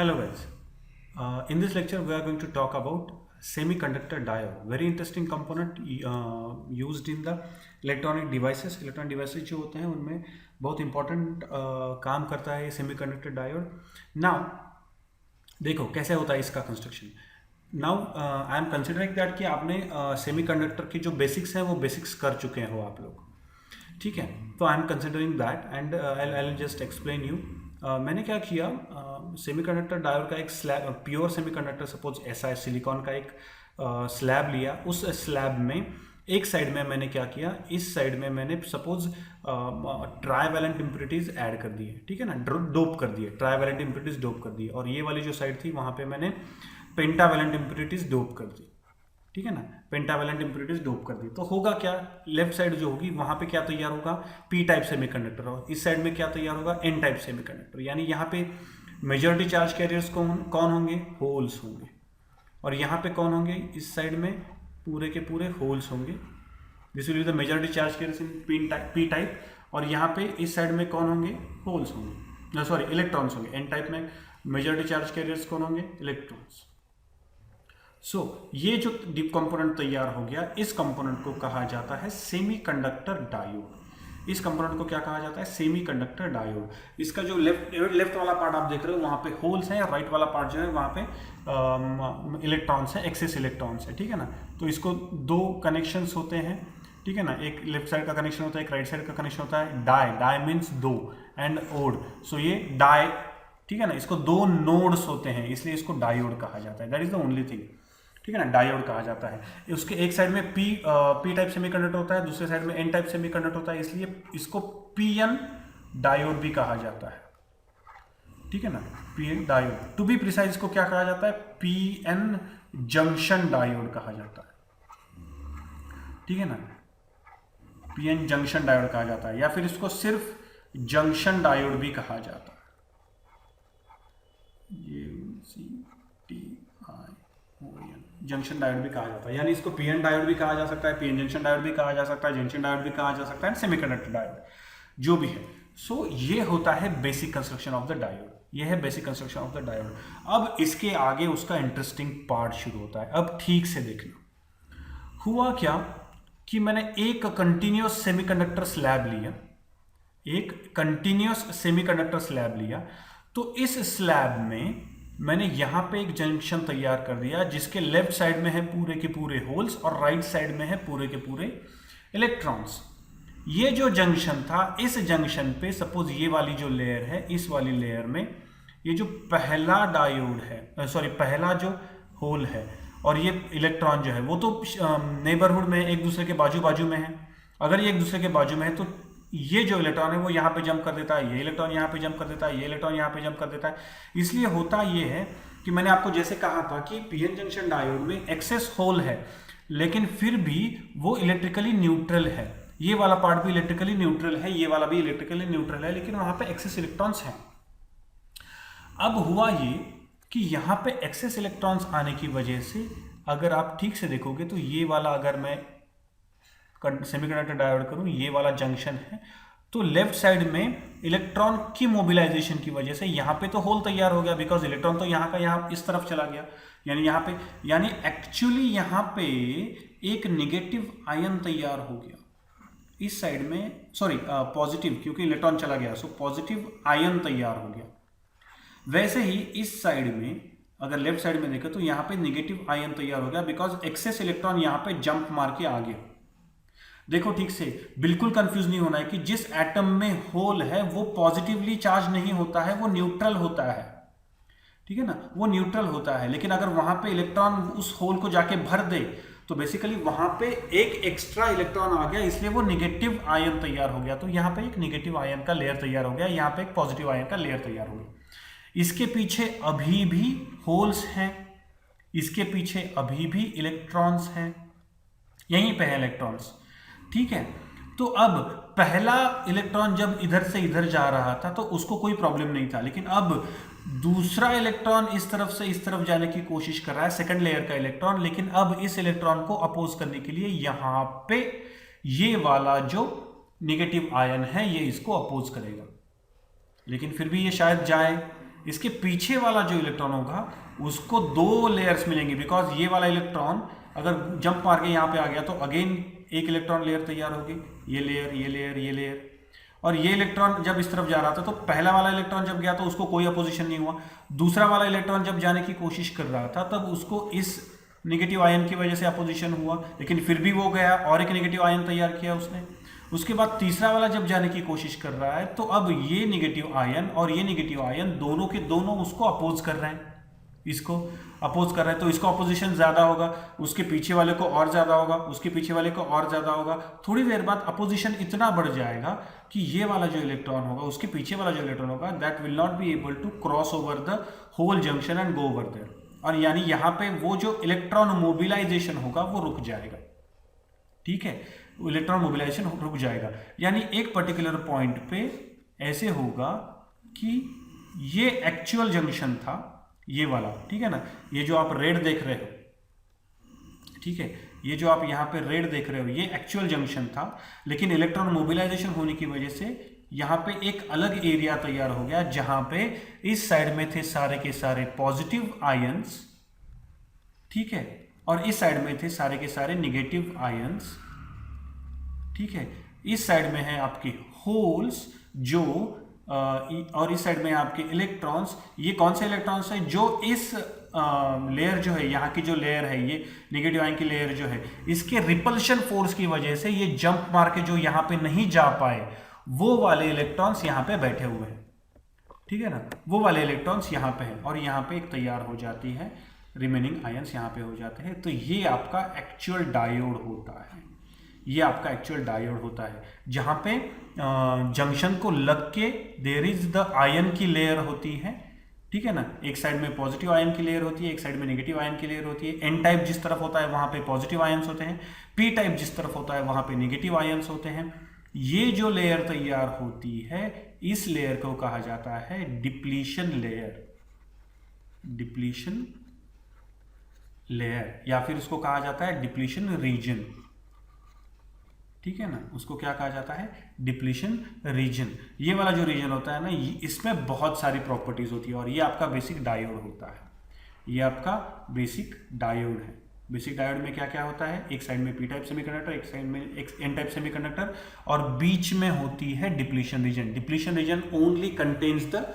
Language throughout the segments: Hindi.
Hello guys. In this lecture we are going to talk about semiconductor diode. Very interesting component used in the electronic devices. Electronic devices जो होते हैं उनमें बहुत important काम करता है ये semiconductor diode. Now देखो कैसे होता है इसका construction. Now I am considering that कि आपने सेमीकंडक्टर की जो बेसिक्स हैं वो बेसिक्स कर चुके हो आप लोग. ठीक है, तो I am considering that and I just explain you. मैंने क्या किया, सेमीकंडक्टर डायोड का एक स्लैब, प्योर सेमीकंडक्टर सपोज ऐसा है, सिलिकॉन का एक स्लैब लिया. उस स्लैब में एक साइड में मैंने क्या किया, इस साइड में मैंने सपोज ट्राईवैलेंट इम्प्योरिटीज ऐड कर दिए. ठीक है ना, डोप कर दिए, ट्राईवैलेंट इम्प्योरिटीज डोप कर दिए. और ये वाली जो साइड थी वहाँ पे मैंने पेंटावैलेंट इम्प्योरिटीज डोप कर दी. ठीक है ना, पेंटावैलेंट इम्प्योरिटीज डोप कर दी. तो होगा क्या, लेफ्ट साइड जो होगी वहां पे क्या तैयार होगा, पी टाइप सेमीकंडक्टर. और इस साइड में क्या तैयार होगा, एन टाइप सेमीकंडक्टर. यानी यहाँ पे मेजॉरिटी चार्ज कैरियर्स कौन होंगे, होल्स होंगे. और यहाँ पे कौन होंगे, इस साइड में पूरे के पूरे होल्स होंगे. This will be the majority charge carriers in P type. और यहाँ पे इस साइड में कौन होंगे, होल्स होंगे, सॉरी इलेक्ट्रॉन्स होंगे. एन टाइप में मेजॉरिटी चार्ज कैरियर्स कौन होंगे, इलेक्ट्रॉन्स. ये जो डीप कंपोनेंट तैयार हो गया, इस कंपोनेंट को कहा जाता है सेमीकंडक्टर डायोड. इस कंपोनेंट को क्या कहा जाता है, सेमीकंडक्टर डायोड. इसका जो लेफ्ट वाला पार्ट आप देख रहे हो वहां पे होल्स हैं, और राइट वाला पार्ट जो है वहां पे इलेक्ट्रॉन्स है, एक्सेस इलेक्ट्रॉन्स है. ठीक है ना, तो इसको दो कनेक्शंस होते हैं. ठीक है ना, एक लेफ्ट साइड का कनेक्शन होता है, एक राइट साइड का कनेक्शन होता है. डाई मीन्स दो एंड ओड. सो ये डाई, ठीक है ना, इसको दो नोड्स होते हैं इसलिए इसको डायोड कहा जाता है. That is the only thing. ठीक है ना, डायोड कहा जाता है. उसके एक साइड में पी टाइप सेमीकंडक्टर होता है, दूसरे साइड में एन टाइप सेमीकंडक्टर होता है, इसलिए इसको पीएन डायोड भी कहा जाता है. ठीक है ना, PN diode. To be precise इसको क्या कहा जाता है, पीएन जंक्शन डायोड कहा जाता है. ठीक है ना, पीएन जंक्शन डायोड कहा जाता है, या फिर इसको सिर्फ जंक्शन डायोड भी कहा जाता है. जंक्शन डायोड भी कहा जाता है. यानी इसको पीएन डायोड भी कहा जा सकता है, पीएन जंक्शन डायोड भी कहा जा सकता है, जंक्शन डायोड भी कहा जा सकता है, सेमीकंडक्टर डायोड जो भी है. सो ये होता है basic construction of the diode. ये है basic construction of the diode. अब इसके आगे उसका इंटरेस्टिंग पार्ट शुरू होता है. अब ठीक से देखना, हुआ क्या कि मैंने एक कंटिन्यूअस सेमीकंडक्टर स्लैब लिया, एक कंटिन्यूअस सेमीकंडक्टर स्लैब लिया. तो इस स्लैब में मैंने यहां पे एक जंक्शन तैयार कर दिया जिसके लेफ्ट साइड में है पूरे के पूरे होल्स और राइट साइड में है पूरे के पूरे इलेक्ट्रॉन्स. ये जो जंक्शन था, इस जंक्शन पे सपोज ये वाली जो लेयर है, इस वाली लेयर में ये जो पहला डायोड है, सॉरी पहला जो होल है और ये इलेक्ट्रॉन जो है वो तो नेबरहुड में एक दूसरे के बाजू बाजू में है. अगर ये एक दूसरे के बाजू में है तो ये जो इलेक्ट्रॉन है वो यहाँ पे जंप कर देता है, ये इलेक्ट्रॉन यहाँ पे जंप कर देता है, ये इलेक्ट्रॉन यहाँ पे जंप कर देता है. इसलिए होता ये है कि मैंने आपको जैसे कहा था कि पीएन जंक्शन डायोड में एक्सेस होल है, लेकिन फिर भी वो इलेक्ट्रिकली न्यूट्रल है. ये वाला पार्ट भी इलेक्ट्रिकली न्यूट्रल है, ये वाला भी इलेक्ट्रिकली न्यूट्रल है, लेकिन वहां पे एक्सेस इलेक्ट्रॉन्स हैं. अब हुआ ये कि यहाँ पे एक्सेस इलेक्ट्रॉन्स आने की वजह से अगर आप ठीक से देखोगे तो ये वाला, अगर मैं सेमीकंडक्टर डायोड करूं, ये वाला जंक्शन है, तो लेफ्ट साइड में इलेक्ट्रॉन की मोबिलाइजेशन की वजह से यहाँ पे तो होल तैयार हो गया, बिकॉज इलेक्ट्रॉन तो यहाँ का यहाँ इस तरफ चला गया. यानी यहाँ पे, यानी एक्चुअली यहाँ पे एक नेगेटिव आयन तैयार हो गया इस साइड में, सॉरी पॉजिटिव, क्योंकि इलेक्ट्रॉन चला गया, सो पॉजिटिव आयन तैयार हो गया. वैसे ही इस साइड में अगर लेफ्ट साइड में देखें तो यहाँ पे नेगेटिव आयन तैयार हो गया, बिकॉज एक्सेस इलेक्ट्रॉन यहाँ पे जंप मार के आ गया. देखो ठीक से, बिल्कुल कंफ्यूज नहीं होना है कि जिस एटम में होल है वो पॉजिटिवली चार्ज नहीं होता है, वो न्यूट्रल होता है. ठीक है ना, वो न्यूट्रल होता है. लेकिन अगर वहां पे इलेक्ट्रॉन उस होल को जाके भर दे तो बेसिकली वहां पे एक एक्स्ट्रा इलेक्ट्रॉन आ गया, इसलिए वो नेगेटिव आयन तैयार हो गया. तो यहाँ पे एक नेगेटिव आयन का लेयर तैयार हो गया, यहाँ पे एक पॉजिटिव आयन का लेयर तैयार हो गया. इसके पीछे अभी भी होल्स हैं, इसके पीछे अभी भी इलेक्ट्रॉन्स हैं, यहीं पे है इलेक्ट्रॉन्स. ठीक है, तो अब पहला इलेक्ट्रॉन जब इधर से इधर जा रहा था तो उसको कोई प्रॉब्लम नहीं था, लेकिन अब दूसरा इलेक्ट्रॉन इस तरफ से इस तरफ जाने की कोशिश कर रहा है, सेकंड लेयर का इलेक्ट्रॉन. लेकिन अब इस इलेक्ट्रॉन को अपोज करने के लिए यहां पे ये वाला जो नेगेटिव आयन है ये इसको अपोज करेगा. लेकिन फिर भी ये शायद जाए, इसके पीछे वाला जो इलेक्ट्रॉन होगा उसको 2 लेयर्स मिलेंगी, बिकॉज ये वाला इलेक्ट्रॉन अगर जंप मार के यहाँ पे आ गया तो अगेन एक इलेक्ट्रॉन लेयर तैयार होगी, ये लेयर, ये लेयर, ये लेयर। और ये इलेक्ट्रॉन जब इस तरफ जा रहा था तो पहला वाला इलेक्ट्रॉन जब गया तो उसको कोई अपोजिशन नहीं हुआ, दूसरा वाला इलेक्ट्रॉन जब जाने की कोशिश कर रहा था तब उसको इस नेगेटिव आयन की वजह से अपोजिशन हुआ, लेकिन फिर भी वो गया और एक नेगेटिव आयन तैयार किया उसने। उसके बाद तीसरा वाला जब जाने की कोशिश कर रहा है तो अब ये नेगेटिव आयन और ये नेगेटिव आयन दोनों के दोनों उसको अपोज कर रहे हैं, इसको अपोज कर रहे हैं, तो इसको अपोजिशन ज्यादा होगा, उसके पीछे वाले को और ज्यादा होगा, उसके पीछे वाले को और ज्यादा होगा। थोड़ी देर बाद अपोजिशन इतना बढ़ जाएगा कि ये वाला जो इलेक्ट्रॉन होगा उसके पीछे वाला जो इलेक्ट्रॉन होगा that will not be able to cross over the whole junction and go over there, और यानी यहाँ पे वो जो इलेक्ट्रॉन मोबिलाइजेशन होगा वो रुक जाएगा। ठीक है, इलेक्ट्रॉन मोबिलाइजेशन रुक जाएगा, यानी एक पर्टिकुलर पॉइंट पे ऐसे होगा कि ये एक्चुअल जंक्शन था ये वाला, ठीक है ना, ये जो आप रेड देख रहे हो, ठीक है, ये जो आप यहाँ पे रेड देख रहे हो ये एक्चुअल जंक्शन था, लेकिन इलेक्ट्रॉन मोबिलाइजेशन होने की वजह से यहाँ पे एक अलग एरिया तैयार हो गया जहां पे इस साइड में थे सारे के सारे पॉजिटिव आयंस, ठीक है, और इस साइड में थे सारे के सारे निगेटिव आयंस, ठीक है। इस साइड में है आपके होल्स जो और इस साइड में आपके इलेक्ट्रॉन्स। ये कौन से इलेक्ट्रॉन्स हैं? जो इस लेयर जो है, यहाँ की जो लेयर है, ये नेगेटिव आयन की लेयर जो है, इसके रिपल्शन फोर्स की वजह से ये जंप मार के जो यहाँ पे नहीं जा पाए वो वाले इलेक्ट्रॉन्स यहाँ पे बैठे हुए हैं, ठीक है ना, वो वाले इलेक्ट्रॉन्स यहाँ पे हैं और यहाँ पे एक तैयार हो जाती है, रिमेनिंग आयंस यहाँ पे हो जाते हैं। तो ये आपका एक्चुअल डायोड होता है, ये आपका एक्चुअल डायोड होता है, जहां पे जंक्शन को लग के देयर इज द आयन की लेयर होती है, ठीक है ना, एक साइड में पॉजिटिव आयन की लेयर होती है, एक साइड में नेगेटिव आयन की लेयर होती है। एन टाइप जिस तरफ होता है वहां पे पॉजिटिव आयंस होते हैं, पी टाइप जिस तरफ होता है वहां पे नेगेटिव आयंस होते हैं। ये जो लेयर तैयार होती है इस लेयर को कहा जाता है डिप्लीशन लेयर, डिप्लीशन लेयर, या फिर इसको कहा जाता है डिप्लीशन रीजन, ठीक है ना, उसको क्या कहा जाता है? Depletion region. ये वाला जो रीजन होता है ना, इसमें बहुत सारी प्रॉपर्टीज होती है और ये आपका बेसिक डायोड होता है, ये आपका बेसिक डायोड है। बेसिक डायोड में क्या क्या होता है? एक साइड में पी टाइप सेमीकंडक्टर, एक साइड में एक एन टाइप सेमीकंडक्टर, और बीच में होती है depletion region. Depletion region only contains the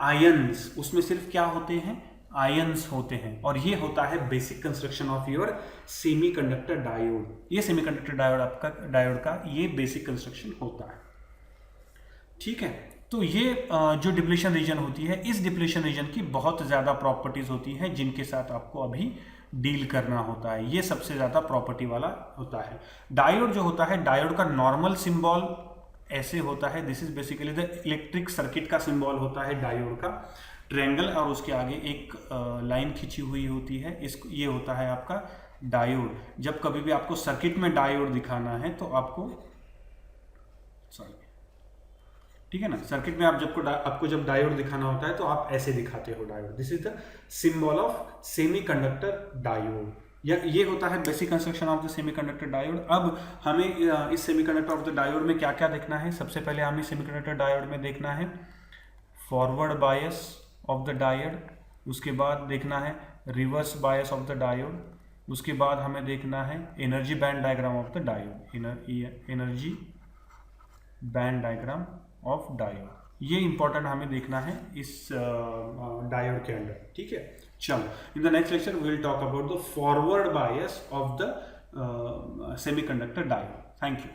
ions, उसमें सिर्फ क्या होते हैं? आयंस होते हैं, और ये होता है basic construction of your semiconductor diode. ये सेमीकंडक्टर डायोड आपका, डायोड का ये बेसिक कंस्ट्रक्शन होता है, ठीक है। तो ये जो डिप्लीशन रीजन होती है, इस डिप्लीशन रीजन की बहुत ज्यादा प्रॉपर्टीज होती हैं जिनके साथ आपको अभी डील करना होता है। ये सबसे ज्यादा प्रॉपर्टी वाला होता है। डायोड जो होता है, डायोड का नॉर्मल सिंबल ऐसे होता है, this is basically the electric circuit का सिंबल होता है डायोड का, ट्रायंगल, और उसके आगे एक लाइन खींची हुई होती है, ये होता है आपका डायोड। जब कभी भी आपको सर्किट में डायोड दिखाना है तो आपको, सॉरी, ठीक है ना, सर्किट में आपको जब डायोड दिखाना होता है तो आप ऐसे दिखाते हो diode. This is the symbol of semiconductor diode, या ये होता है basic construction of the semiconductor diode. अब हमें इस सेमीकंडक्टर ऑफ द डायोड में क्या क्या देखना है? सबसे पहले हमें सेमीकंडक्टर डायोड में देखना है forward bias of the diode, उसके बाद देखना है reverse bias of the diode, उसके बाद हमें देखना है energy band diagram of the diode, energy band diagram of diode. ये इंपॉर्टेंट हमें देखना है इस डायोड के अंदर, ठीक है। चलो, in the next lecture we will talk about the forward bias of the semiconductor diode. Thank you.